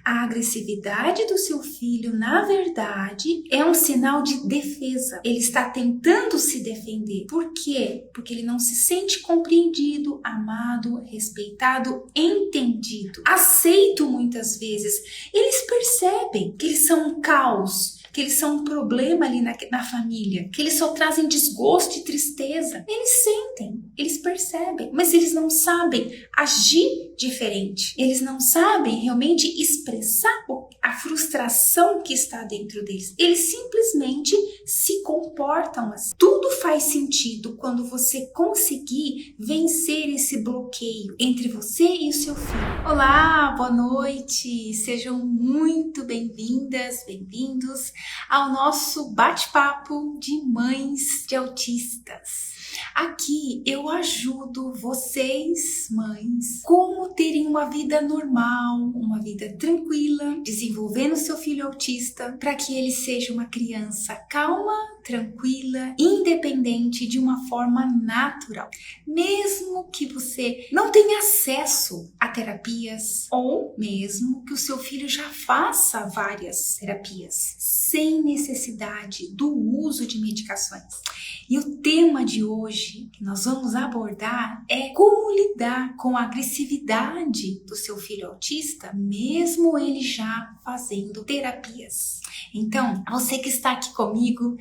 A agressividade do seu filho, na verdade, é um sinal de defesa. Ele está tentando se defender. Por quê? Porque ele não se sente compreendido, amado, respeitado, entendido, aceito muitas vezes. Eles percebem que eles são um caos, que eles são um problema ali na família, que eles só trazem desgosto e tristeza. Eles sentem, eles percebem, mas eles não sabem agir diferente. Eles não sabem realmente expressar a frustração que está dentro deles. Eles simplesmente se comportam assim. Tudo faz sentido quando você conseguir vencer esse bloqueio entre você e o seu filho. Olá, boa noite! Sejam muito bem-vindas, bem-vindos ao nosso bate-papo de mães de autistas. Aqui eu ajudo vocês, mães, como terem uma vida normal, uma vida tranquila, desenvolvendo seu filho autista para que ele seja uma criança calma, tranquila, independente de uma forma natural. Mesmo que você não tenha acesso a terapias ou mesmo que o seu filho já faça várias terapias sem necessidade do uso de medicações. E o tema de hoje que nós vamos abordar é como lidar com a agressividade do seu filho autista, mesmo ele já fazendo terapias. Então, você que está aqui comigo,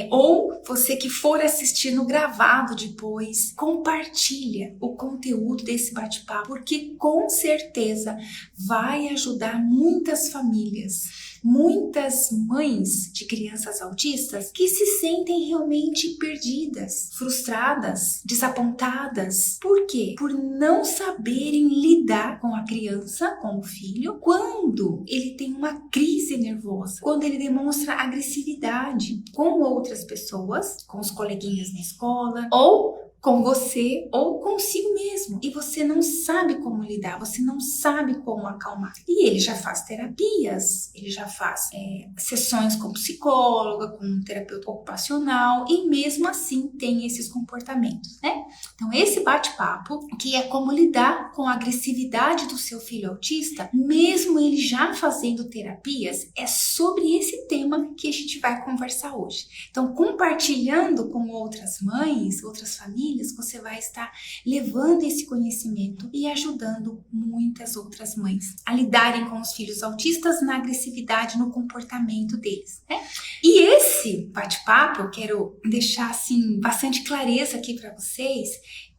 ou você que for assistir no gravado depois, compartilha o conteúdo desse bate-papo, porque com certeza vai ajudar muitas famílias. Muitas mães de crianças autistas que se sentem realmente perdidas, frustradas, desapontadas. Por quê? Por não saberem lidar com a criança, com o filho, quando ele tem uma crise nervosa, quando ele demonstra agressividade com outras pessoas, com os coleguinhas na escola, ou com você ou consigo mesmo. E você não sabe como lidar, você não sabe como acalmar. E ele já faz terapias, ele já faz sessões com psicóloga, com terapeuta ocupacional e mesmo assim tem esses comportamentos, né? Então esse bate-papo, que é como lidar com a agressividade do seu filho autista, mesmo ele já fazendo terapias, é sobre esse tema que a gente vai conversar hoje. Então compartilhando com outras mães, outras famílias, você vai estar levando esse conhecimento e ajudando muitas outras mães a lidarem com os filhos autistas na agressividade, no comportamento deles, né? E esse bate-papo, eu quero deixar assim bastante clareza aqui para vocês,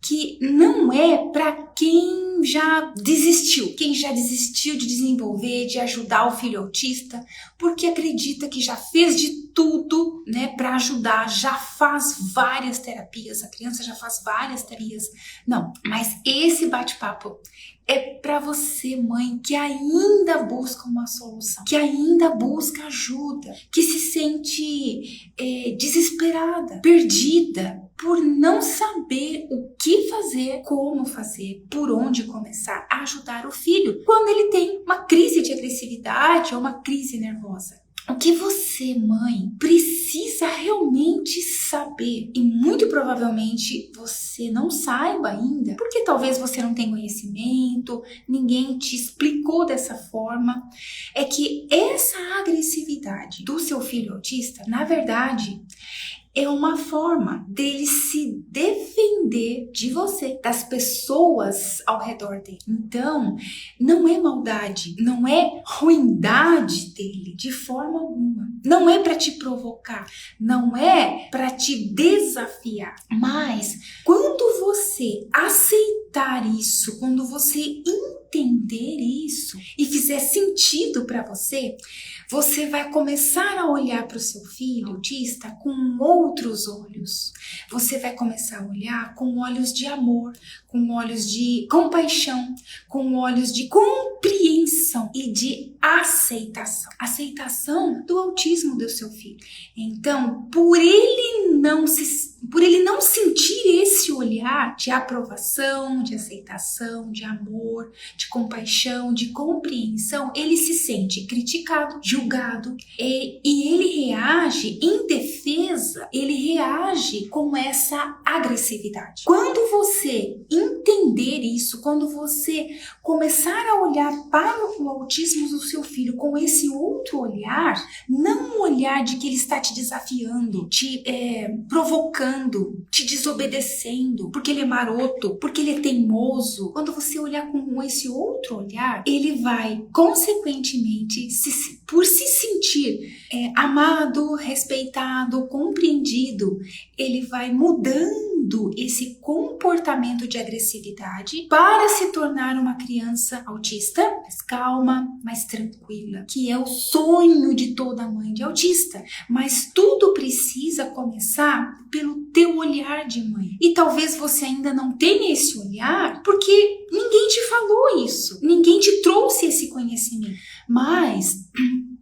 que não é para quem já desistiu de desenvolver, de ajudar o filho autista, porque acredita que já fez de tudo, né, para ajudar, já faz várias terapias, a criança já faz várias terapias. Não, mas esse bate-papo é para você, mãe, que ainda busca uma solução, que ainda busca ajuda, que se sente desesperada, perdida, por não saber o que fazer, como fazer, por onde começar a ajudar o filho quando ele tem uma crise de agressividade ou uma crise nervosa. O que você, mãe, precisa realmente saber, e muito provavelmente você não saiba ainda, porque talvez você não tenha conhecimento, ninguém te explicou dessa forma, é que essa agressividade do seu filho autista, na verdade, é uma forma dele se defender de você, das pessoas ao redor dele. Então, não é maldade, não é ruindade dele, de forma alguma. Não é para te provocar, não é para te desafiar. Mas, quando você aceitar isso, quando você entender isso e fizer sentido para você, você vai começar a olhar para o seu filho autista com outros olhos. Você vai começar a olhar com olhos de amor, com olhos de compaixão, com olhos de compreensão e de aceitação. Aceitação do autismo do seu filho. Então, por ele não sentir esse olhar, olhar de aprovação, de aceitação, de amor, de compaixão, de compreensão, ele se sente criticado, julgado e ele reage em defesa, ele reage com essa agressividade. Quando você entender isso, quando você começar a olhar para o autismo do seu filho com esse outro olhar, não um olhar de que ele está te desafiando, te provocando, te desobedecendo, porque ele é maroto, porque ele é teimoso. Quando você olhar com esse outro olhar, ele vai, consequentemente, por se sentir amado, respeitado, compreendido, ele vai mudando esse comportamento de agressividade para se tornar uma criança autista, mais calma, mais tranquila, que é o sonho de toda mãe de autista. Mas tudo precisa começar pelo teu olhar de mãe. E talvez você ainda não tenha esse olhar porque ninguém te falou isso, ninguém te trouxe esse conhecimento. Mas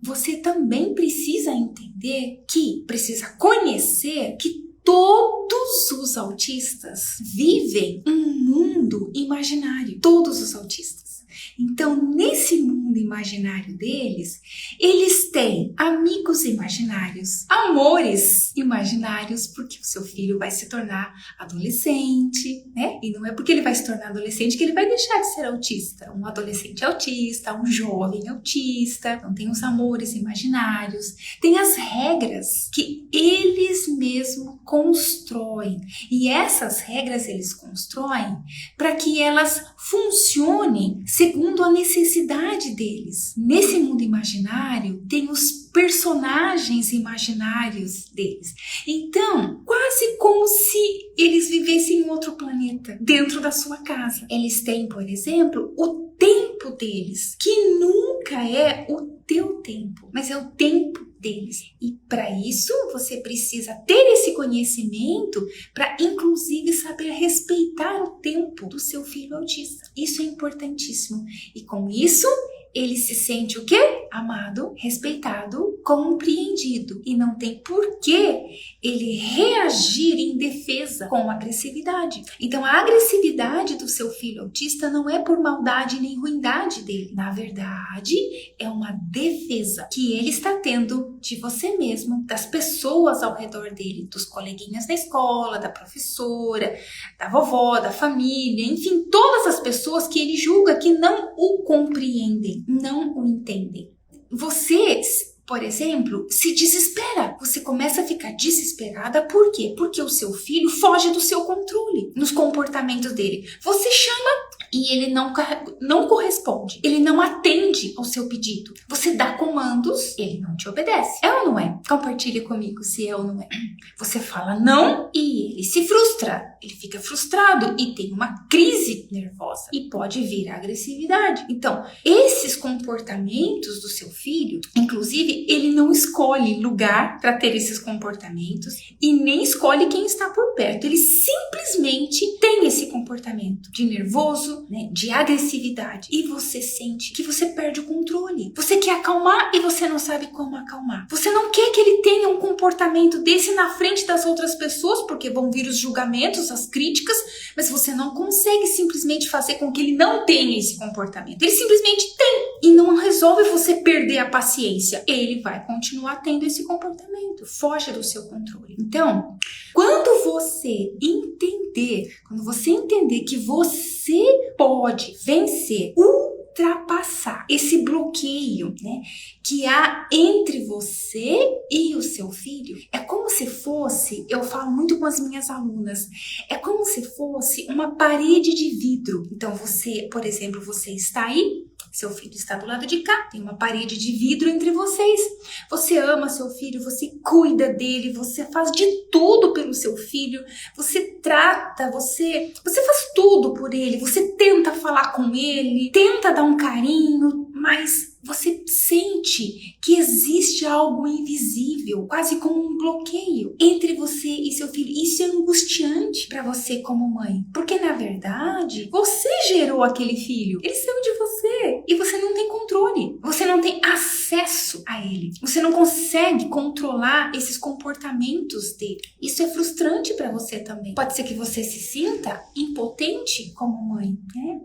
você também precisa entender que precisa conhecer que todos os autistas vivem um mundo imaginário. Todos os autistas. Então, nesse mundo imaginário deles, eles têm amigos imaginários, amores imaginários, porque o seu filho vai se tornar adolescente, né? E não é porque ele vai se tornar adolescente que ele vai deixar de ser autista. Um adolescente autista, um jovem autista, então tem os amores imaginários, tem as regras que eles mesmos constroem. E essas regras eles constroem para que elas funcionem segundo a necessidade deles. Nesse mundo imaginário, tem os personagens imaginários deles. Então, quase como se eles vivessem em outro planeta, dentro da sua casa. Eles têm, por exemplo, o tempo deles, que nunca é o teu tempo, mas é o tempo deles. E para isso, você precisa ter esse conhecimento para, inclusive, saber respeitar o tempo do seu filho autista. Isso é importantíssimo. E com isso, ele se sente o quê? Amado, respeitado, compreendido. E não tem por que ele reagir em defesa com agressividade. Então, a agressividade do seu filho autista não é por maldade nem ruindade dele. Na verdade, é uma defesa que ele está tendo de você mesmo, das pessoas ao redor dele, dos coleguinhas da escola, da professora, da vovó, da família, enfim, todas as pessoas que ele julga que não o compreendem, não o entendem. Você, por exemplo, se desespera. Você começa a ficar desesperada. Por quê? Porque o seu filho foge do seu controle nos comportamentos dele. Você chama e ele não corresponde. Ele não atende ao seu pedido. Você dá comandos, ele não te obedece. É ou não é? Compartilhe comigo se é ou não é. Você fala não e ele se frustra. Ele fica frustrado e tem uma crise nervosa. E pode vir a agressividade. Então, esses comportamentos do seu filho, inclusive, ele não escolhe lugar para ter esses comportamentos e nem escolhe quem está por perto. Ele simplesmente tem esse comportamento de nervoso, né, de agressividade. E você sente que você perde o controle. Você quer acalmar e você não sabe como acalmar. Você não quer que ele tenha um comportamento desse na frente das outras pessoas, porque vão vir os julgamentos, as críticas, mas você não consegue simplesmente fazer com que ele não tenha esse comportamento. Ele simplesmente tem. E não resolve você perder a paciência. Ele vai continuar tendo esse comportamento. Foge do seu controle. Então, quando você entender que você pode vencer, ultrapassar esse bloqueio, né, que há entre você e o seu filho, é como se fosse, eu falo muito com as minhas alunas, é como se fosse uma parede de vidro. Então você, por exemplo, você está aí, seu filho está do lado de cá, tem uma parede de vidro entre vocês. Você ama seu filho, você cuida dele, você faz de tudo pelo seu filho, você trata, você faz tudo por ele, você tenta falar com ele, tenta dar um carinho, mas você sente que existe algo invisível, quase como um bloqueio entre você e seu filho. Isso é angustiante para você como mãe, porque na verdade você gerou aquele filho, ele saiu de você e você não tem controle, você não tem acesso a ele. Você não consegue controlar esses comportamentos dele. Isso é frustrante para você também. Pode ser que você se sinta impotente como mãe, né?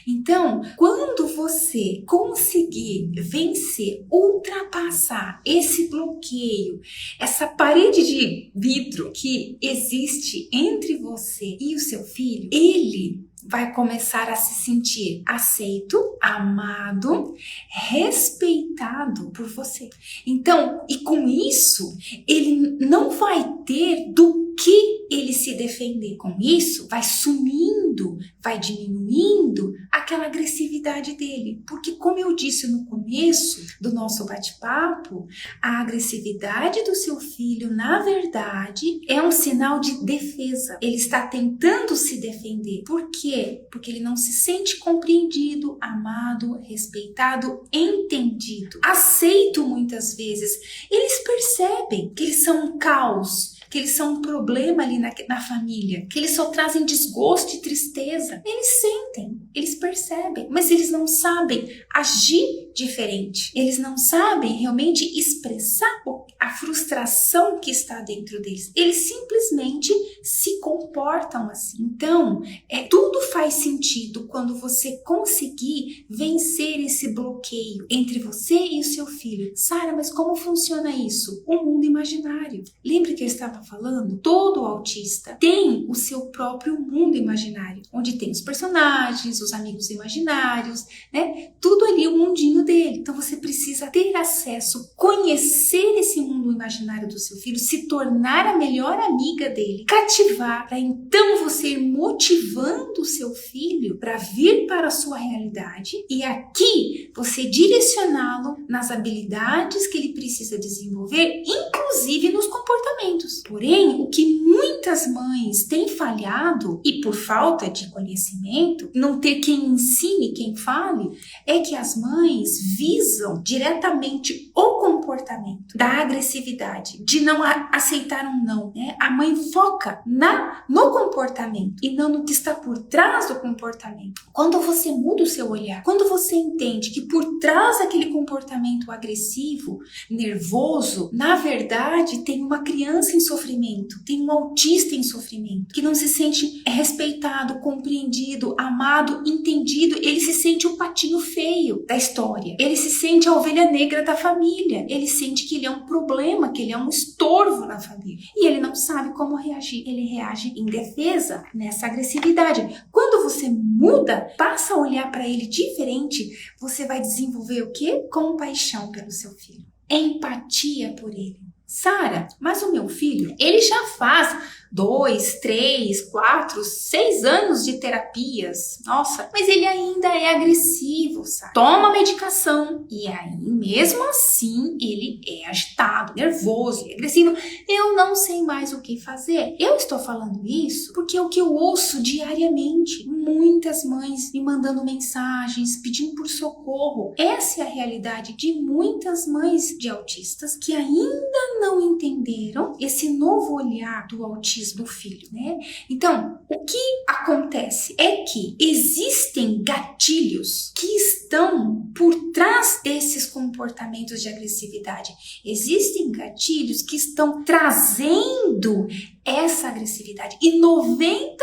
Então, quando você conseguir vencer, ultrapassar esse bloqueio, essa parede de vidro que existe entre você e o seu filho, ele vai começar a se sentir aceito, amado, respeitado por você. Então, e com isso, ele não vai ter do que ele se defender. Com isso, vai sumindo, vai diminuindo aquela agressividade dele. Porque, como eu disse no começo do nosso bate-papo, a agressividade do seu filho, na verdade, é um sinal de defesa. Ele está tentando se defender. Por quê? Porque ele não se sente compreendido, amado, respeitado, entendido, aceito muitas vezes. Eles percebem que eles são um caos, que eles são um problema ali na família, que eles só trazem desgosto e tristeza. Eles sentem, eles percebem, mas eles não sabem agir diferente. Eles não sabem realmente expressar a frustração que está dentro deles. Eles simplesmente se comportam assim. Então, tudo faz sentido quando você conseguir vencer esse bloqueio entre você e o seu filho. Sara, mas como funciona isso? O mundo imaginário. Lembra que eu estava falando? Todo autista tem o seu próprio mundo imaginário, onde tem os personagens, os amigos imaginários, né? Tudo ali, o mundinho dele. Então você precisa ter acesso, conhecer esse mundo imaginário do seu filho, se tornar a melhor amiga dele, cativar, para então você ir motivando o seu filho para vir para a sua realidade e aqui você direcioná-lo nas habilidades que ele precisa desenvolver, inclusive nos comportamentos. Porém, o que muitas mães têm falhado, e por falta de conhecimento, não ter quem ensine, quem fale, é que as mães visam diretamente o comportamento da agressividade, de não aceitar um não, né? A mãe foca no comportamento e não no que está por trás do comportamento. Quando você muda o seu olhar, quando você entende que por trás daquele comportamento agressivo, nervoso, na verdade tem uma criança em sofrimento, tem um autista em sofrimento, que não se sente respeitado, compreendido, amado, entendido, ele se sente o patinho feio da história, ele se sente a ovelha negra da família, ele sente que ele é um problema, que ele é um estorvo na família e ele não sabe como reagir, ele reage em defesa nessa agressividade. Quando você muda, passa a olhar para ele diferente, você vai desenvolver o quê? Compaixão pelo seu filho, empatia por ele. Sara, mas o meu filho, ele já faz 2, 3, 4, 6 anos de terapias. Nossa, mas ele ainda é agressivo, sabe? Toma medicação e aí, mesmo assim, ele é agitado, nervoso, agressivo. Eu não sei mais o que fazer. Eu estou falando isso porque é o que eu ouço diariamente. Muitas mães me mandando mensagens, pedindo por socorro. Essa é a realidade de muitas mães de autistas que ainda não entenderam esse novo olhar do autismo do filho, né? Então, o que acontece é que existem gatilhos que estão por trás desses comportamentos de agressividade. Existem gatilhos que estão trazendo essa agressividade e 90%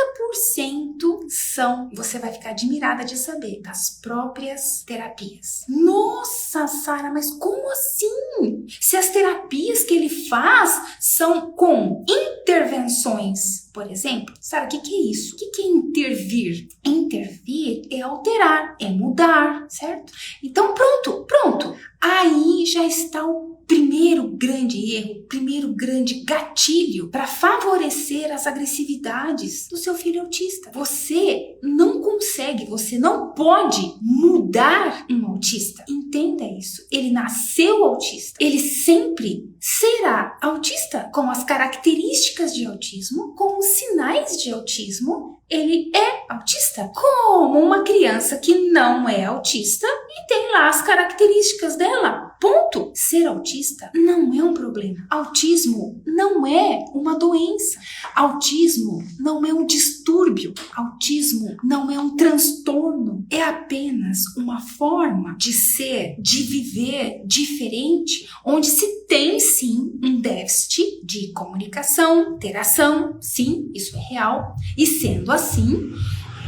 são, você vai ficar admirada de saber, das próprias terapias. Nossa, Sara, mas como assim? Se as terapias que ele faz são com intervenções, por exemplo. Sara, o que é isso? O que é intervir? Intervir é alterar, é mudar, certo? Então pronto. Aí já está o primeiro grande erro, primeiro grande gatilho para favorecer as agressividades do seu filho autista. Você não consegue, você não pode mudar um autista. Entenda isso. Ele nasceu autista. Ele sempre será autista com as características de autismo, com os sinais de autismo. ele é autista, como uma criança que não é autista e tem lá as características dela. Ponto. Ser autista não é um problema. Autismo não é uma doença. Autismo não é um distúrbio. Autismo não é um transtorno. É apenas uma forma de ser, de viver diferente, onde se tem sim um déficit de comunicação, interação. Sim, isso é real. E sendo assim,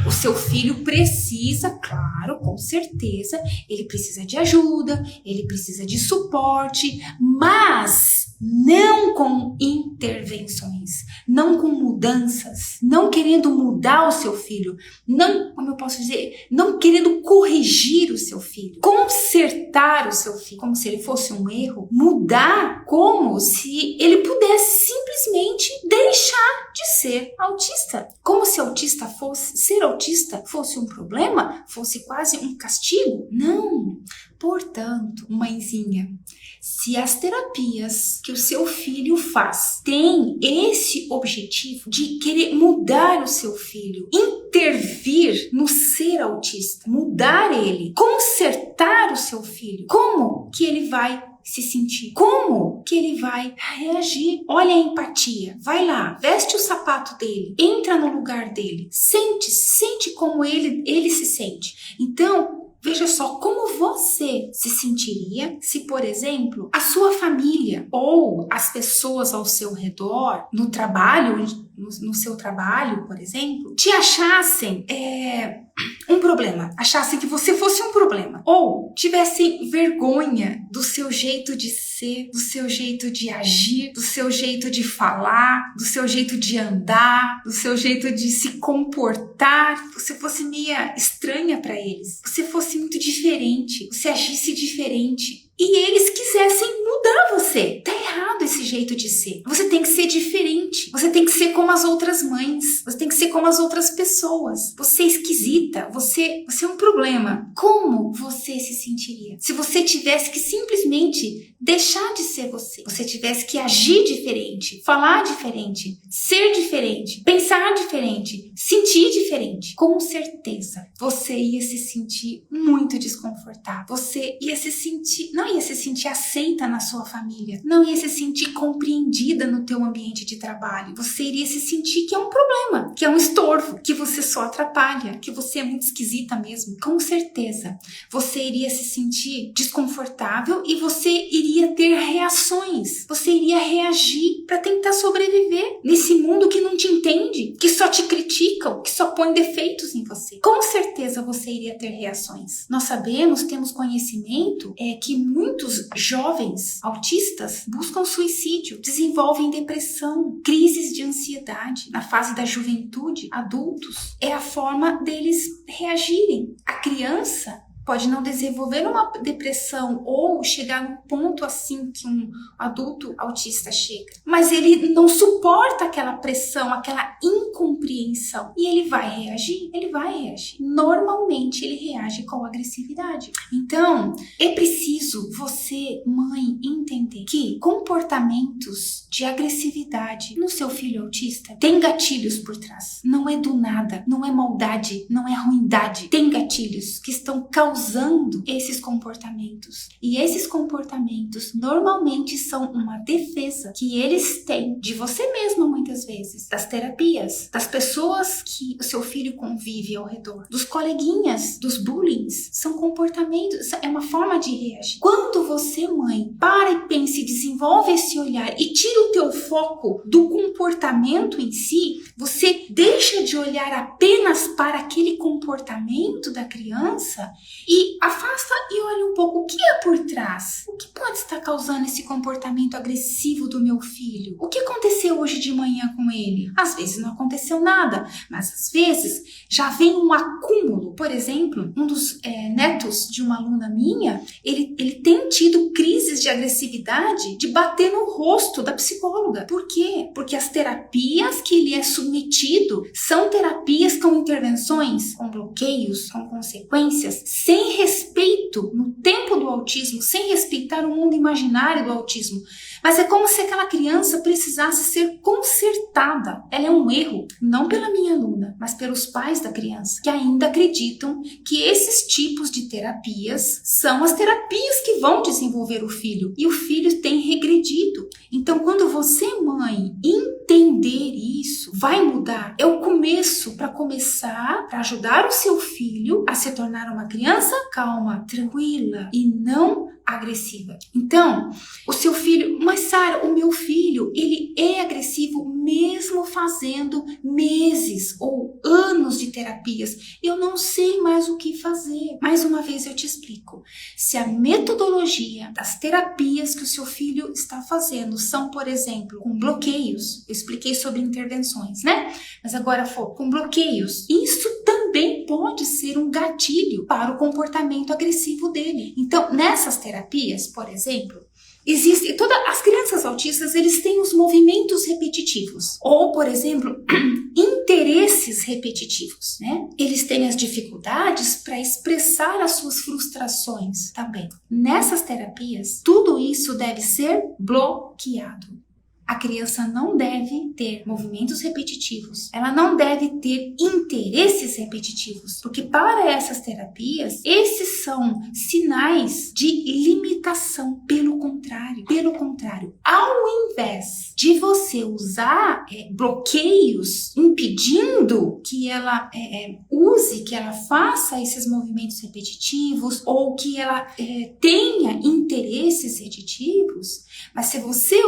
o seu filho precisa, claro, com certeza, ele precisa de ajuda, ele precisa de suporte, mas não com intervenções, não com mudanças, não querendo mudar o seu filho, não, como eu posso dizer, não querendo corrigir o seu filho, consertar o seu filho, como se ele fosse um erro, mudar como se ele pudesse simplesmente deixar de ser autista, como se ser autista fosse um problema, fosse quase um castigo. Não. Portanto, mãezinha, se as terapias que o seu filho faz têm esse objetivo de querer mudar o seu filho, intervir no ser autista, mudar ele, consertar o seu filho, como que ele vai se sentir? Como que ele vai reagir? Olha a empatia. Vai lá, veste o sapato dele, entra no lugar dele, sente como ele se sente. Então, veja só como você se sentiria se, por exemplo, a sua família ou as pessoas ao seu redor, no trabalho, no seu trabalho, por exemplo, te achassem um problema, achassem que você fosse um problema, ou tivessem vergonha do seu jeito de ser, do seu jeito de agir, do seu jeito de falar, do seu jeito de andar, do seu jeito de se comportar, você fosse meia estranha para eles, você fosse muito diferente, você agisse diferente. E eles quisessem mudar você. Tá errado esse jeito de ser. Você tem que ser diferente. Você tem que ser como as outras mães. Você tem que ser como as outras pessoas. Você é esquisita. Você é um problema. Como você se sentiria se você tivesse que simplesmente deixar de ser você? Você tivesse que agir diferente, falar diferente, ser diferente, pensar diferente, sentir diferente. Com certeza, você ia se sentir muito desconfortável. Você ia se sentir... não ia se sentir aceita na sua família, não ia se sentir compreendida no teu ambiente de trabalho, você iria se sentir que é um problema, que é um estorvo, que você só atrapalha, que você é muito esquisita mesmo. Com certeza, você iria se sentir desconfortável e você iria ter reações, você iria reagir para tentar sobreviver nesse mundo que não te entende, que só te criticam, que só põe defeitos em você. Com certeza você iria ter reações. Nós sabemos, temos conhecimento que muitos jovens autistas buscam suicídio, desenvolvem depressão, crises de ansiedade. Na fase da juventude, adultos, é a forma deles reagirem. A criança pode não desenvolver uma depressão ou chegar num ponto assim que um adulto autista chega. Mas ele não suporta aquela pressão, aquela incompreensão. E ele vai reagir? Ele vai reagir. Normalmente ele reage com agressividade. Então, é preciso você, mãe, entender que comportamentos de agressividade no seu filho autista tem gatilhos por trás. Não é do nada, não é maldade, não é ruindade. Tem gatilhos que estão causando esses comportamentos. E esses comportamentos normalmente são uma defesa que eles têm de você mesma muitas vezes, das terapias, das pessoas que o seu filho convive ao redor, dos coleguinhas, dos bullying. São comportamentos, é uma forma de reagir. Quando você, mãe, para e pensa e desenvolve esse olhar e tira o teu foco do comportamento em si, você deixa de olhar apenas para aquele comportamento da criança e afasta e olha um pouco o que é por trás. O que pode estar causando esse comportamento agressivo do meu filho? O que aconteceu hoje de manhã com ele? Às vezes não aconteceu nada, mas às vezes já vem um acúmulo. Por exemplo, um dos netos de uma aluna minha, ele tem tido crises de agressividade de bater no rosto da psicóloga. Por quê? Porque as terapias que ele é submetido são terapias com intervenções, com bloqueios, com consequências, sem respeito no tempo do autismo, sem respeitar o mundo imaginário do autismo. Mas é como se aquela criança precisasse ser consertada. Ela é um erro, não pela minha aluna, mas pelos pais da criança, que ainda acreditam que esses tipos de terapias são as terapias que vão desenvolver o filho. E o filho tem regredido. Então, quando você, mãe, entender isso, vai mudar. É o começo para ajudar o seu filho a se tornar uma criança calma, tranquila e não agressiva. Então, o seu filho, mas Sara, o meu filho, ele é agressivo mesmo fazendo meses ou anos de terapias. Eu não sei mais o que fazer. Mais uma vez eu te explico. Se a metodologia das terapias que o seu filho está fazendo são, por exemplo, com bloqueios, eu expliquei sobre intervenções, né? Mas agora for com bloqueios, isso também pode ser um gatilho para o comportamento agressivo dele. Então, nessas terapias, por exemplo, as crianças autistas, eles têm os movimentos repetitivos, ou, por exemplo, interesses repetitivos, né? Eles têm as dificuldades para expressar as suas frustrações também. Nessas terapias, tudo isso deve ser bloqueado. A criança não deve ter movimentos repetitivos, ela não deve ter interesses repetitivos, porque para essas terapias, esses são sinais de limitação. Pelo contrário, ao invés de você usar bloqueios impedindo que ela que ela faça esses movimentos repetitivos ou que ela tenha interesses repetitivos, mas se você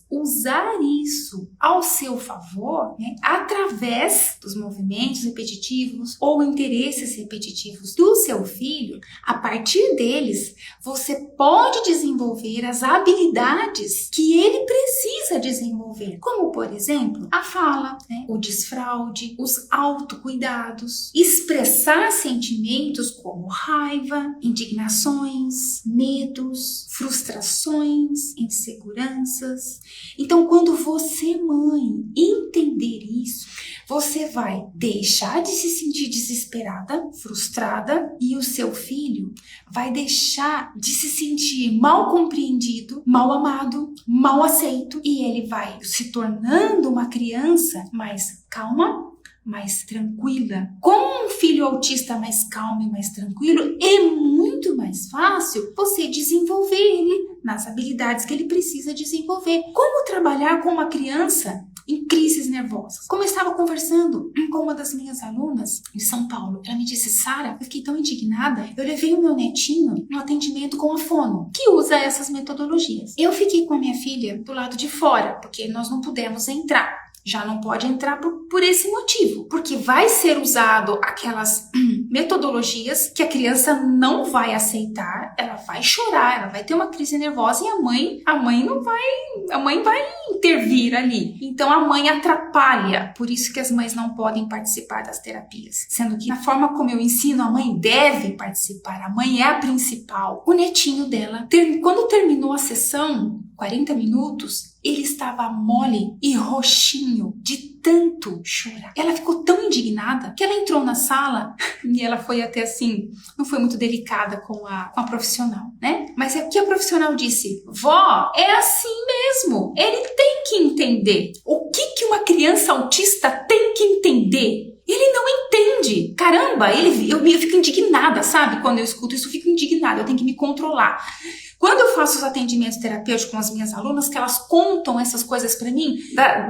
usar isso ao seu favor, né, através dos movimentos repetitivos ou interesses repetitivos do seu filho, a partir deles, você pode desenvolver as habilidades que ele precisa desenvolver, como, por exemplo, a fala, né, o desfraude, os autocuidados, expressar sentimentos como raiva, indignações, medos, frustrações, inseguranças. Então, quando você, mãe, entender isso, você vai deixar de se sentir desesperada, frustrada, e o seu filho vai deixar de se sentir mal compreendido, mal amado, mal aceito, e ele vai se tornando uma criança mais calma, mais tranquila. Com um filho autista mais calmo e mais tranquilo, é muito mais fácil você desenvolver ele nas habilidades que ele precisa desenvolver. Como trabalhar com uma criança em crises nervosas? Como eu estava conversando com uma das minhas alunas em São Paulo, ela me disse: Sara, eu fiquei tão indignada, eu levei o meu netinho no atendimento com a fono, que usa essas metodologias. Eu fiquei com a minha filha do lado de fora, porque nós não pudemos entrar. Já não pode entrar por esse motivo, porque vai ser usado aquelas metodologias que a criança não vai aceitar, ela vai chorar, ela vai ter uma crise nervosa e a mãe vai intervir ali. Então a mãe atrapalha, por isso que as mães não podem participar das terapias, sendo que na forma como eu ensino, a mãe deve participar, a mãe é a principal. O netinho dela, quando terminou a sessão, 40 minutos, ele estava mole e roxinho de tanto chorar. Ela ficou tão indignada que ela entrou na sala e ela foi até assim, não foi muito delicada com a profissional, né? Mas é que a profissional disse: vó, é assim mesmo, ele tem que entender. O que uma criança autista tem que entender? Ele não entende. Caramba, eu fico indignada, sabe? Quando eu escuto isso, eu fico indignada, eu tenho que me controlar. Quando eu faço os atendimentos terapêuticos com as minhas alunas, que elas contam essas coisas para mim,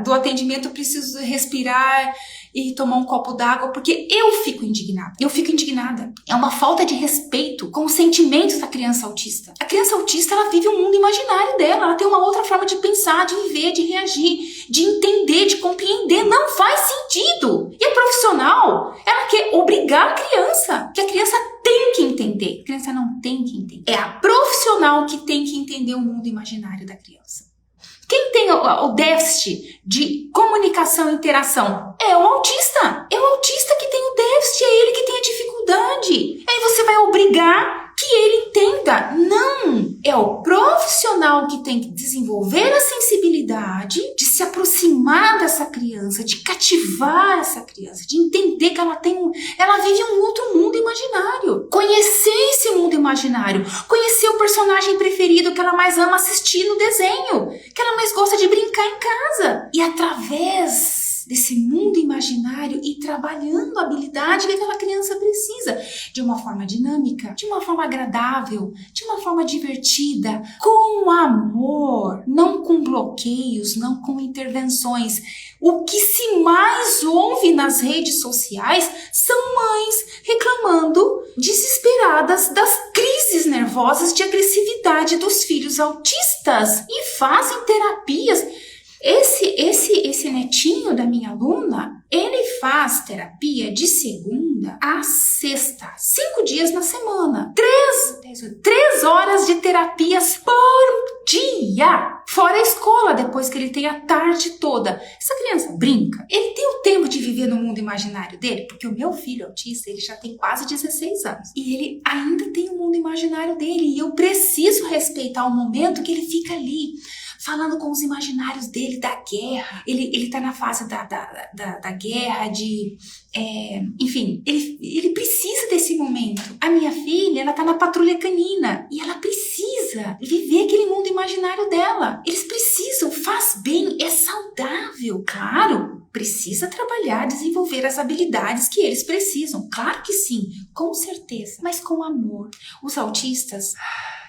do atendimento eu preciso respirar e tomar um copo d'água, porque eu fico indignada. É uma falta de respeito com os sentimentos da criança autista. A criança autista, ela vive um mundo imaginário dela, ela tem uma outra forma de pensar, de viver, de reagir, de entender, de compreender. Não faz sentido. E a profissional, ela quer obrigar a criança, que a criança tem que entender. A criança não tem que entender. É a profissional que tem que entender o mundo imaginário da criança. Quem tem o déficit de comunicação e interação é o autista. É o autista que tem o déficit, é ele que tem a dificuldade. Aí você vai obrigar que ele entenda. Não! É o profissional que tem que desenvolver a sensibilidade de se aproximar dessa criança, de cativar essa criança, de entender que ela vive um outro mundo imaginário. Conhecer esse mundo imaginário, conhecer o personagem preferido que ela mais ama assistir no desenho, que ela mais gosta de brincar em casa. E através desse mundo imaginário e trabalhando a habilidade que aquela criança precisa, de uma forma dinâmica, de uma forma agradável, de uma forma divertida, com amor, não com bloqueios, não com intervenções. O que se mais ouve nas redes sociais são mães reclamando desesperadas das crises nervosas de agressividade dos filhos autistas e fazem terapias. Esse netinho da minha aluna, ele faz terapia de segunda a sexta, 5 dias na semana, 3 horas de terapias por dia, fora a escola, depois que ele tem a tarde toda. Essa criança brinca, ele tem o tempo de viver no mundo imaginário dele, porque o meu filho autista, ele já tem quase 16 anos, e ele ainda tem o mundo imaginário dele, e eu preciso respeitar o momento que ele fica ali, falando com os imaginários dele da guerra. Ele tá na fase da guerra, enfim, ele precisa desse momento. A minha filha, ela tá na patrulha canina e ela precisa viver aquele mundo imaginário dela. Eles precisam, faz bem, é saudável. Claro, precisa trabalhar, desenvolver as habilidades que eles precisam. Claro que sim, com certeza, mas com amor. Os autistas,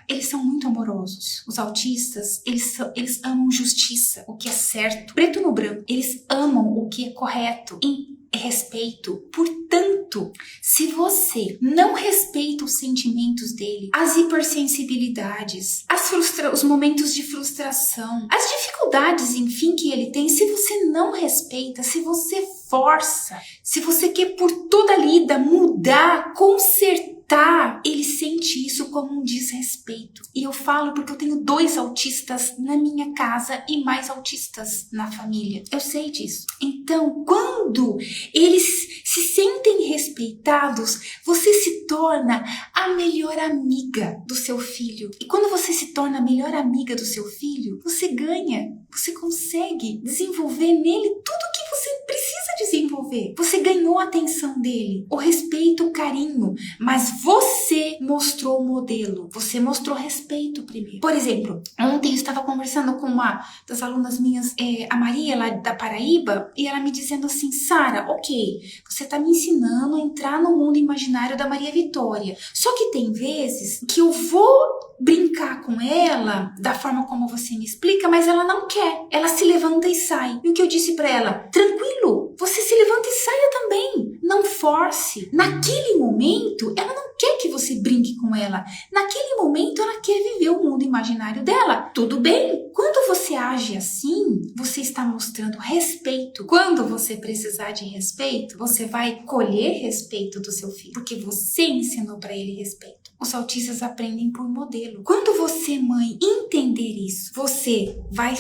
eles são muito amorosos. Os autistas, eles amam justiça, o que é certo, preto no branco. Eles amam o que é correto, em respeito. Portanto, se você não respeita os sentimentos dele, as hipersensibilidades, os momentos de frustração, as dificuldades, enfim, que ele tem, se você não respeita, se você força, se você quer por toda lida mudar, consertar, ele sente isso como um desrespeito. E eu falo porque eu tenho 2 autistas na minha casa e mais autistas na família. Eu sei disso. Então, quando eles se sentem respeitados, você se torna a melhor amiga do seu filho. E quando você se torna a melhor amiga do seu filho, você ganha, você consegue desenvolver nele tudo o que você precisa desenvolver. Você ganhou a atenção dele, o respeito, o carinho, mas você mostrou o modelo, você mostrou respeito primeiro. Por exemplo, ontem eu estava conversando com uma das alunas minhas, a Maria, lá da Paraíba, e ela me dizendo assim: Sara, ok, você está me ensinando a entrar no mundo imaginário da Maria Vitória, só que tem vezes que eu vou brincar com ela da forma como você me explica, mas ela não quer, ela se levanta e sai. E o que eu disse para ela? Tranquilo, você se levanta e saia também, não force. Naquele momento, ela não quer que você brinque com ela, naquele momento ela quer viver o mundo imaginário dela. Tudo bem, quando você age assim, você está mostrando respeito. Quando você precisar de respeito, você vai colher respeito do seu filho, porque você ensinou para ele respeito. Os autistas aprendem por modelo. Quando você, mãe, entender isso, você vai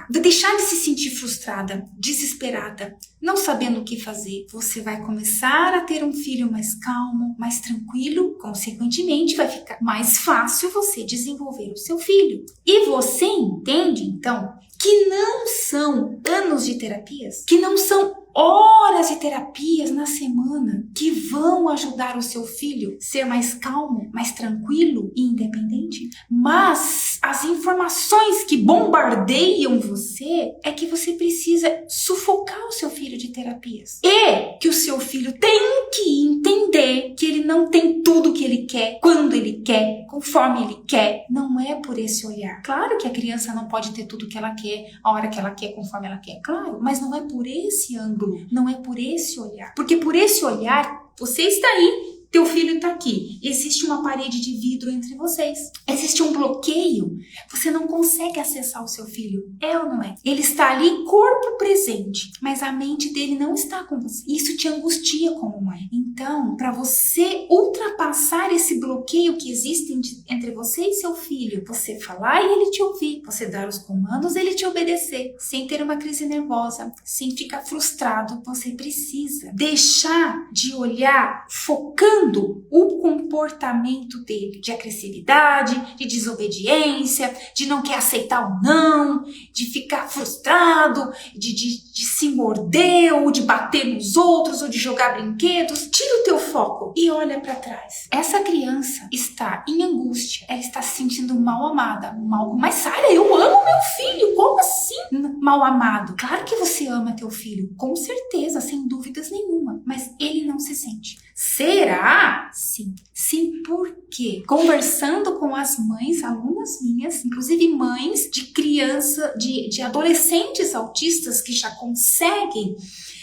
deixar de se sentir frustrada, desesperada, não sabendo o que fazer. Você vai começar a ter um filho mais calmo, mais tranquilo. Consequentemente, vai ficar mais fácil você desenvolver o seu filho. E você entende, então, que não são anos de terapias, que não são horas de terapias na semana que vão ajudar o seu filho a ser mais calmo, mais tranquilo e independente. Mas as informações que bombardeiam você é que você precisa sufocar o seu filho de terapias. E que o seu filho tem que entender que ele não tem tudo que ele quer, quando ele quer, conforme ele quer. Não é por esse olhar. Claro que a criança não pode ter tudo que ela quer, a hora que ela quer, conforme ela quer. Claro, mas não é por esse ângulo. Não é por esse olhar. Porque por esse olhar, você está aí, teu filho está aqui. Existe uma parede de vidro entre vocês. Existe um bloqueio. Você não consegue acessar o seu filho. É ou não é? Ele está ali, corpo presente, mas a mente dele não está com você. Isso te angustia como mãe. Então, para você ultrapassar esse bloqueio que existe entre você e seu filho, você falar e ele te ouvir, você dar os comandos e ele te obedecer, sem ter uma crise nervosa, sem ficar frustrado, você precisa deixar de olhar focando moldando o comportamento dele de agressividade, de desobediência, de não querer aceitar o não, de ficar frustrado, de se morder ou de bater nos outros ou de jogar brinquedos. Tira o teu foco e olha para trás. Essa criança está em angústia, ela está se sentindo mal amada. Mas Sara, eu amo meu filho, como assim? Mal amado. Claro que você ama teu filho, com certeza, sem dúvidas nenhuma, mas ele não se sente. Será? Sim. Sim, por quê? Conversando com as mães, alunas minhas, inclusive mães de criança, de adolescentes autistas que já conseguem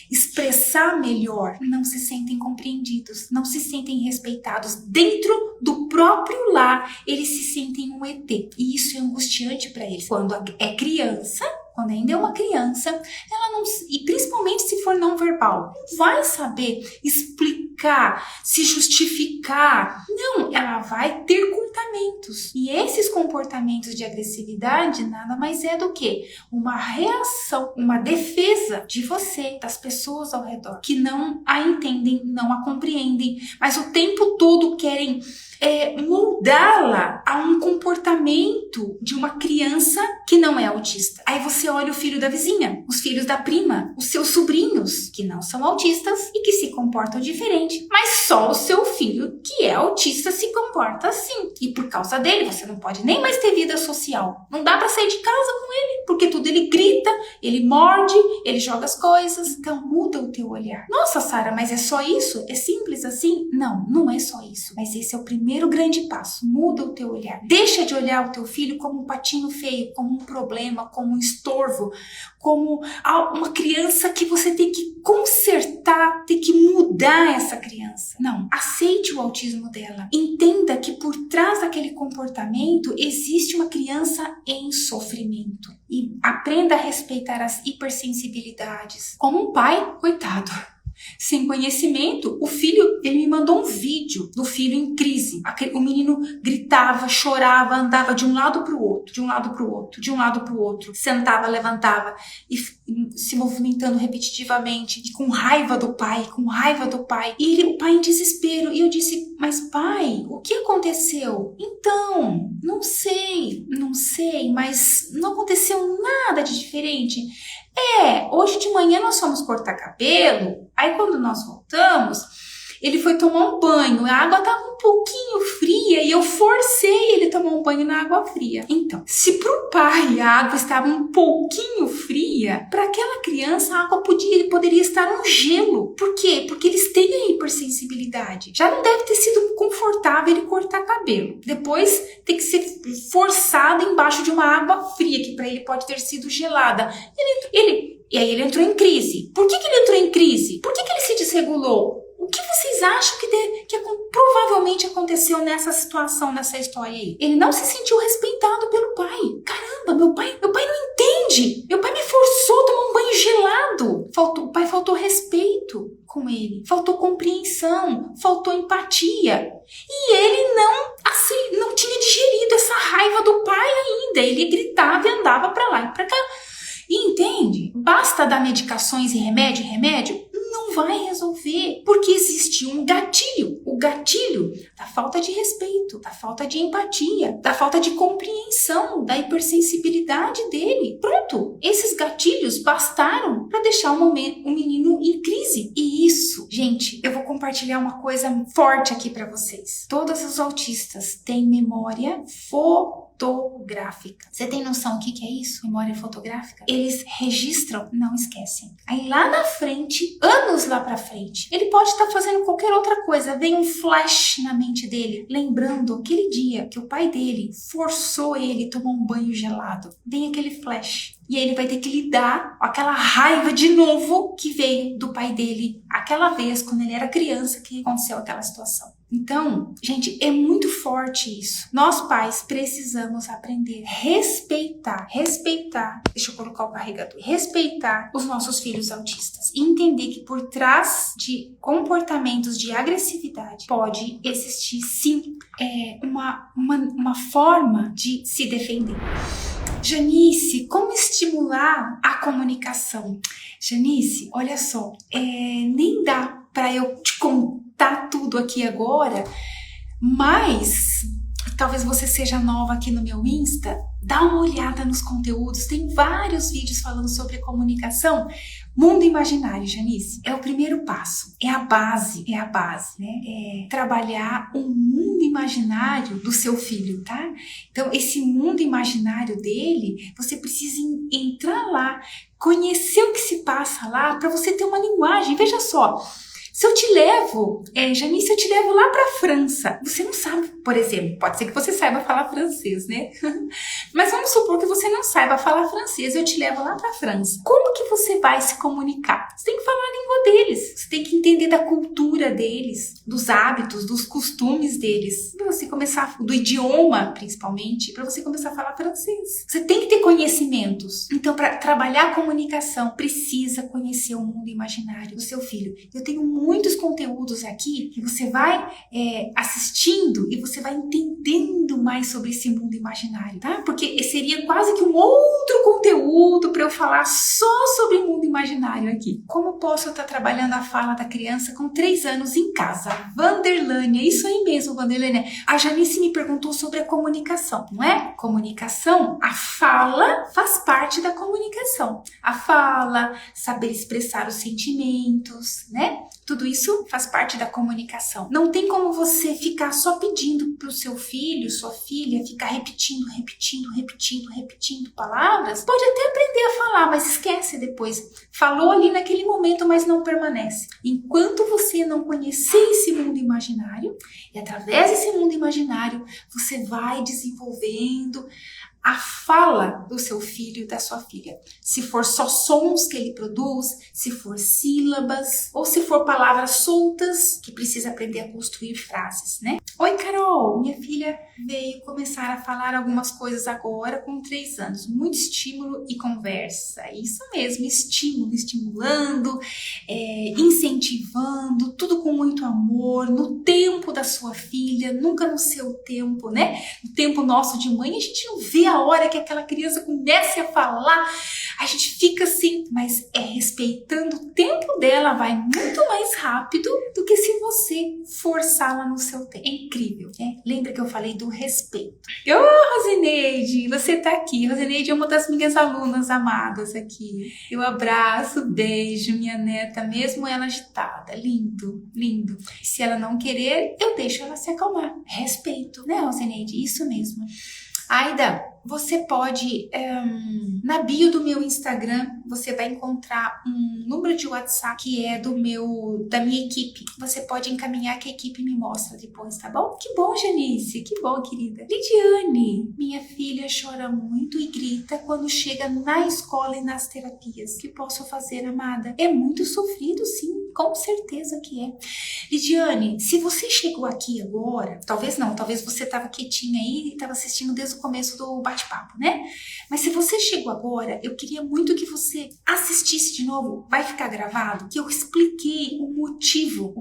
expressar melhor, não se sentem compreendidos, não se sentem respeitados. Dentro do próprio lar, eles se sentem um ET. E isso é angustiante para eles. Quando é criança, quando ainda é uma criança, ela não, e principalmente se for não verbal, não vai saber explicar, se justificar. Não, ela vai ter comportamentos. E esses comportamentos de agressividade nada mais é do que uma reação, uma defesa de você, das pessoas ao redor, que não a entendem, não a compreendem, mas o tempo todo querem moldá-la a um comportamento de uma criança que não é autista. Aí você olha o filho da vizinha, os filhos da prima, os seus sobrinhos, que não são autistas e que se comportam diferente, mas só o seu filho, que é autista, se comporta assim. E por causa dele, você não pode nem mais ter vida social. Não dá pra sair de casa com ele, porque tudo ele grita, ele morde, ele joga as coisas. Então muda o teu olhar. Nossa, Sara, mas é só isso? É simples assim? Não, não é só isso. Mas esse é o primeiro grande passo. Muda o teu olhar. Deixa de olhar o teu filho como um patinho feio, como um problema, como um estorvo, como uma criança que você tem que consertar, tem que mudar essa criança. Não, aceite o autismo dela. Entenda que por trás daquele comportamento existe uma criança em sofrimento. E aprenda a respeitar as hipersensibilidades. Como um pai, coitado, sem conhecimento, o filho, ele me mandou um vídeo do filho em crise. O menino gritava, chorava, andava de um lado para o outro, de um lado para o outro, de um lado para o outro, sentava, levantava e se movimentando repetitivamente, e com raiva do pai, E o pai em desespero. E eu disse, mas pai, o que aconteceu? Então, não sei, mas não aconteceu nada de diferente. Hoje de manhã nós fomos cortar cabelo, aí quando nós voltamos, ele foi tomar um banho, a água estava um pouquinho fria e eu forcei ele a tomar um banho na água fria. Então, se para o pai a água estava um pouquinho fria, para aquela criança a água poderia estar um gelo. Por quê? Porque eles têm a hipersensibilidade. Já não deve ter sido confortável ele cortar cabelo. Depois tem que ser forçado embaixo de uma água fria, que para ele pode ter sido gelada. E aí ele entrou em crise. Por que ele entrou em crise? Por que ele se desregulou? O que vocês acham que provavelmente aconteceu nessa situação, nessa história aí? Ele não se sentiu respeitado pelo pai. Caramba, meu pai não entende. Meu pai me forçou a tomar um banho gelado. O pai faltou respeito com ele. Faltou compreensão. Faltou empatia. E ele não tinha digerido essa raiva do pai ainda. Ele gritava e andava pra lá e pra cá. E entende? Basta dar medicações e remédio? Não vai resolver, porque existe um gatilho. O gatilho da falta de respeito, da falta de empatia, da falta de compreensão, da hipersensibilidade dele. Pronto, esses gatilhos bastaram para deixar o menino em crise. E isso, gente, eu vou compartilhar uma coisa forte aqui para vocês. Todos os autistas têm memória fotográfica. Você tem noção do que é isso? Memória fotográfica? Eles registram, não esquecem. Aí lá na frente, anos lá pra frente, ele pode estar fazendo qualquer outra coisa, vem um flash na mente dele, lembrando aquele dia que o pai dele forçou ele a tomar um banho gelado. Vem aquele flash. E aí ele vai ter que lidar com aquela raiva de novo que veio do pai dele aquela vez, quando ele era criança, que aconteceu aquela situação. Então, gente, é muito forte isso. Nós pais precisamos aprender a respeitar, deixa eu colocar o carregador, respeitar os nossos filhos autistas e entender que por trás de comportamentos de agressividade pode existir sim uma forma de se defender. Janice, como estimular a comunicação? Janice, olha só, nem dá para eu te contar tudo aqui agora, mas talvez você seja nova aqui no meu Insta, dá uma olhada nos conteúdos, tem vários vídeos falando sobre comunicação. Mundo imaginário, Janice, é o primeiro passo, é a base, né? É trabalhar o mundo imaginário do seu filho, tá? Então, esse mundo imaginário dele, você precisa entrar lá, conhecer o que se passa lá, para você ter uma linguagem. Veja só, se eu te levo, Janice, eu te levo lá para a França. Você não sabe, por exemplo, pode ser que você saiba falar francês, né? Mas vamos supor que você não saiba falar francês, eu te levo lá para a França. Como que você vai se comunicar? Você tem que falar a língua deles, você tem que entender da cultura deles, dos hábitos, dos costumes deles. Para você começar, do idioma principalmente, para você começar a falar francês. Você tem que ter conhecimentos. Então, para trabalhar a comunicação, precisa conhecer o mundo imaginário do seu filho. Eu tenho muitos conteúdos aqui que você vai assistindo e você vai entendendo mais sobre esse mundo imaginário, tá? Porque seria quase que um outro conteúdo para eu falar só sobre mundo imaginário aqui. Como posso estar trabalhando a fala da criança com 3 anos em casa? Vanderlânia, isso aí mesmo, Vanderlânia. A Janice me perguntou sobre a comunicação, não é? Comunicação, a fala faz parte da comunicação. A fala, saber expressar os sentimentos, né? Tudo isso faz parte da comunicação. Não tem como você ficar só pedindo para o seu filho, sua filha, ficar repetindo palavras. Pode até aprender a falar, mas esquece depois. Falou ali naquele momento, mas não permanece. Enquanto você não conhecer esse mundo imaginário, e através desse mundo imaginário, você vai desenvolvendo a fala do seu filho e da sua filha. Se for só sons que ele produz, se for sílabas, ou se for palavras soltas, que precisa aprender a construir frases, né? Oi, Carol! Minha filha veio começar a falar algumas coisas agora com 3 anos. Muito estímulo e conversa. Isso mesmo, estímulo, estimulando, incentivando, tudo com muito amor, no tempo da sua filha, nunca no seu tempo, né? No tempo nosso de mãe, a gente não vê a hora que aquela criança comece a falar, a gente fica assim, mas respeitando o tempo dela, vai muito mais rápido do que se você forçá-la no seu tempo. É incrível, né? Lembra que eu falei do respeito. Rosineide, você tá aqui. Rosineide é uma das minhas alunas amadas aqui. Eu abraço, beijo minha neta, mesmo ela agitada. Lindo, lindo. Se ela não querer, eu deixo ela se acalmar. Respeito, né, Rosineide? Isso mesmo. Aida, você pode, na bio do meu Instagram, você vai encontrar um número de WhatsApp que é da minha equipe. Você pode encaminhar que a equipe me mostra depois, tá bom? Que bom, Janice, que bom, querida. Lidiane, minha filha chora muito e grita quando chega na escola e nas terapias. O que posso fazer, amada? É muito sofrido, sim, com certeza que é. Lidiane, se você chegou aqui agora, talvez você estava quietinha aí e estava assistindo desde o começo do bate-papo, né? Mas se você chegou agora, eu queria muito que você assistisse de novo, vai ficar gravado, que eu expliquei o motivo,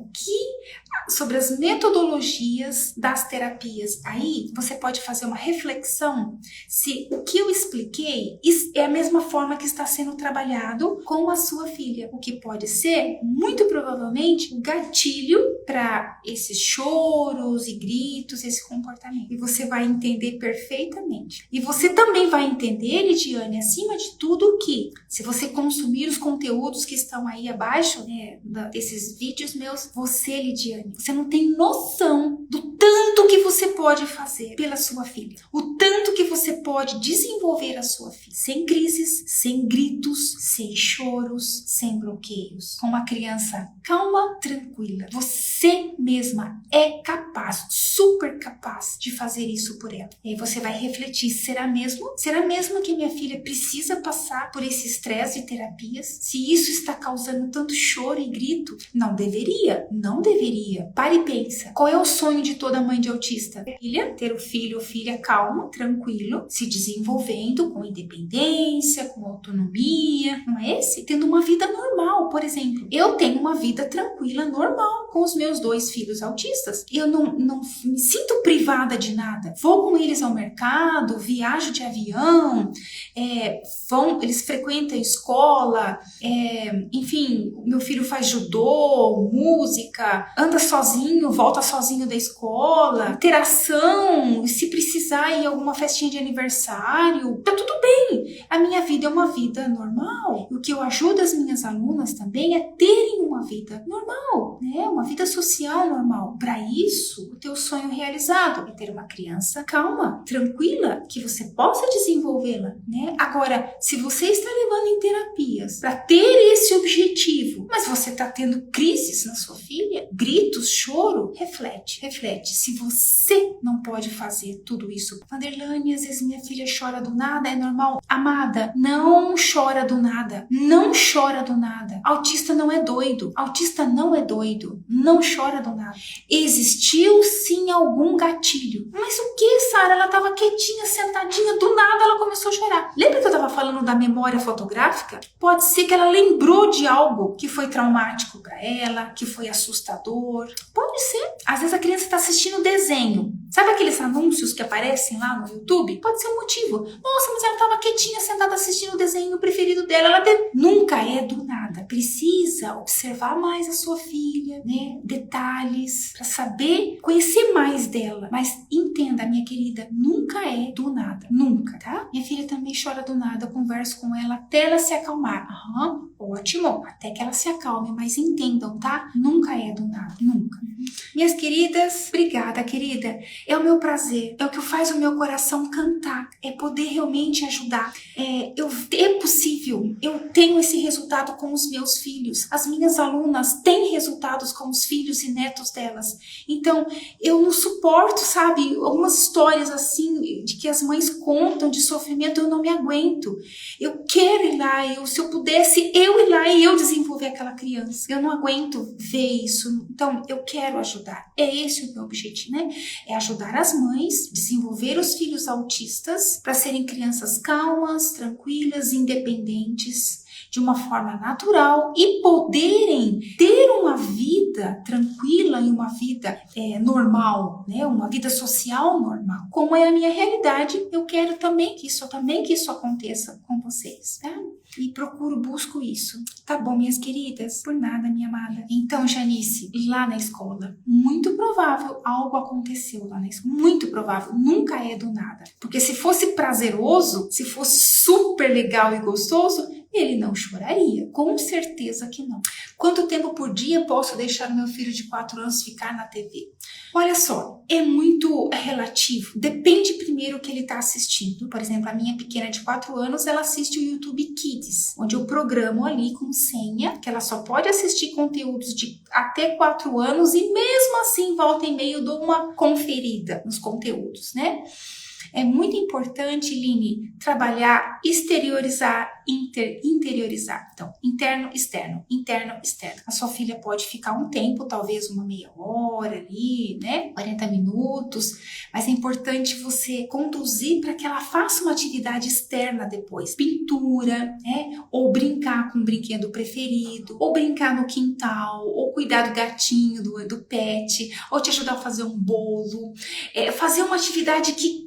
sobre as metodologias das terapias. Aí você pode fazer uma reflexão se o que eu expliquei é a mesma forma que está sendo trabalhado com a sua filha, o que pode ser, muito provavelmente, um gatilho para esses choros e gritos, esse comportamento. E você vai entender perfeitamente. E você também vai entender, Lidiane, acima de tudo, que se você consumir os conteúdos que estão aí abaixo, né, desses vídeos meus, você, Lidiane, você não tem noção do tanto que você pode fazer pela sua filha. O tanto que você pode desenvolver a sua filha. Sem crises, sem gritos, sem choros, sem bloqueios. Com uma criança calma, tranquila. Você mesma é capaz, super capaz de fazer isso por ela. E aí você vai refletir, será mesmo que minha filha precisa passar por esse estresse de terapias? Se isso está causando tanto choro e grito? Não deveria. Pare e pensa. Qual é o sonho de toda mãe de autista? Ter o filho ou filha calmo, tranquilo, se desenvolvendo com independência, com autonomia, não é esse? Tendo uma vida normal, por exemplo. Eu tenho uma vida tranquila, normal, com os meus 2 filhos autistas. Eu não me sinto privada de nada. Vou com eles ao mercado, viajo de avião, atenção, eles frequentam a escola, enfim, meu filho faz judô, música, anda sozinho, volta sozinho da escola, interação, se precisar ir a alguma festinha de aniversário, tá tudo bem. A minha vida é uma vida normal. O que eu ajudo as minhas alunas também é terem uma vida normal, né? Uma vida social normal. Para isso, o teu sonho realizado é ter uma criança calma, tranquila, que você possa desenvolvê-la, né? Agora, se você está levando em terapias para ter esse objetivo, mas você está tendo crises na sua filha, gritos, choro, reflete. Se você não pode fazer tudo isso, Vanderlane, às vezes minha filha chora do nada, é normal. Amada, não chora do nada. Não chora do nada. Autista não é doido. Não chora do nada. Existiu sim algum gatilho. Mas o que, Sara? Ela estava quietinha, sentadinha, do nada ela começou a chorar. Lembra que eu estava falando da memória fotográfica? Pode ser que ela lembrou de algo que foi traumático para ela, que foi assustador. Pode ser. Às vezes a criança está assistindo desenho. Sabe aqueles anúncios que aparecem lá no YouTube? Pode ser um motivo. Nossa, mas ela estava quietinha, sentada assistindo o desenho preferido dela. Nunca é do nada. Precisa observar mais a sua filha, né? Detalhes, para saber, conhecer mais dela. Mas entenda, minha querida, nunca é do nada. Nunca, tá? Minha filha também chora do nada. Eu converso com ela até ela se acalmar. Ótimo. Até que ela se acalme. Mas entendam, tá? Nunca é do nada. Nunca. Minhas queridas, obrigada, querida. É o meu prazer. É o que faz o meu coração cantar. É poder realmente ajudar. É possível. Eu tenho esse resultado com os meus filhos. As minhas alunas têm resultados com os filhos e netos delas. Então, eu não suporto, sabe, algumas histórias assim, de que as mães contam de sofrimento, eu não me aguento. Eu quero ir lá, se eu pudesse, eu ir lá e eu desenvolver aquela criança. Eu não aguento ver isso. Então, eu quero ajudar. É esse o meu objetivo, né? É ajudar as mães, desenvolver os filhos autistas para serem crianças calmas, tranquilas, independentes, de uma forma natural e poderem ter uma vida tranquila e uma vida normal, né? Uma vida social normal. Como é a minha realidade, eu quero também que isso aconteça com vocês, tá? E busco isso. Tá bom, minhas queridas? Por nada, minha amada. Então, Janice, lá na escola, muito provável algo aconteceu lá na escola. Muito provável. Nunca é do nada. Porque se fosse prazeroso, se fosse super legal e gostoso, ele não choraria. Com certeza que não. Quanto tempo por dia posso deixar o meu filho de 4 anos ficar na TV? Olha só, é muito relativo. Depende primeiro o que ele está assistindo. Por exemplo, a minha pequena de 4 anos, ela assiste o YouTube Kids, onde eu programo ali com senha, que ela só pode assistir conteúdos de até 4 anos e mesmo assim, volta e meia, eu dou uma conferida nos conteúdos, né? É muito importante, Line, trabalhar, exteriorizar, interiorizar. Então, interno, externo, interno, externo. A sua filha pode ficar um tempo, talvez uma meia hora ali, né? 40 minutos, mas é importante você conduzir para que ela faça uma atividade externa depois. Pintura, né? Ou brincar com um brinquedo preferido, ou brincar no quintal, ou cuidar do gatinho, do pet, ou te ajudar a fazer um bolo. Fazer uma atividade que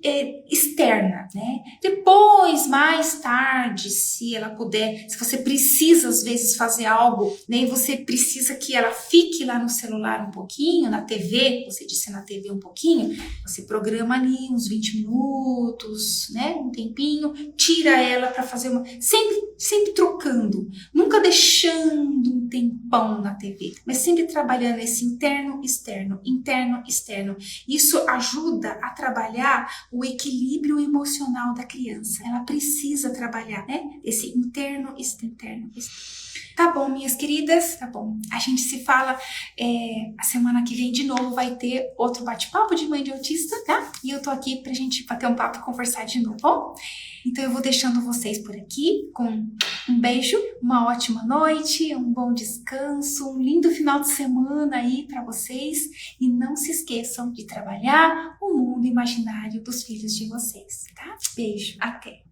externa, né? Depois, mais tarde, se ela puder, se você precisa às vezes fazer algo, né? E você precisa que ela fique lá no celular um pouquinho, na TV, você disse na TV um pouquinho, você programa ali uns 20 minutos, né? Um tempinho, tira ela para fazer sempre trocando, nunca deixando um tempão na TV, mas sempre trabalhando esse interno, externo, interno, externo. Isso ajuda a trabalhar o equilíbrio emocional da criança. Ela precisa trabalhar, né? Esse interno, externo. Tá bom, minhas queridas? Tá bom. A gente se fala a semana que vem de novo. Vai ter outro bate-papo de mãe de autista, tá? E eu tô aqui pra gente bater um papo e conversar de novo, bom? Então eu vou deixando vocês por aqui com um beijo, uma ótima noite, um bom descanso, um lindo final de semana aí pra vocês. E não se esqueçam de trabalhar o mundo imaginário dos filhos de vocês, tá? Beijo, até!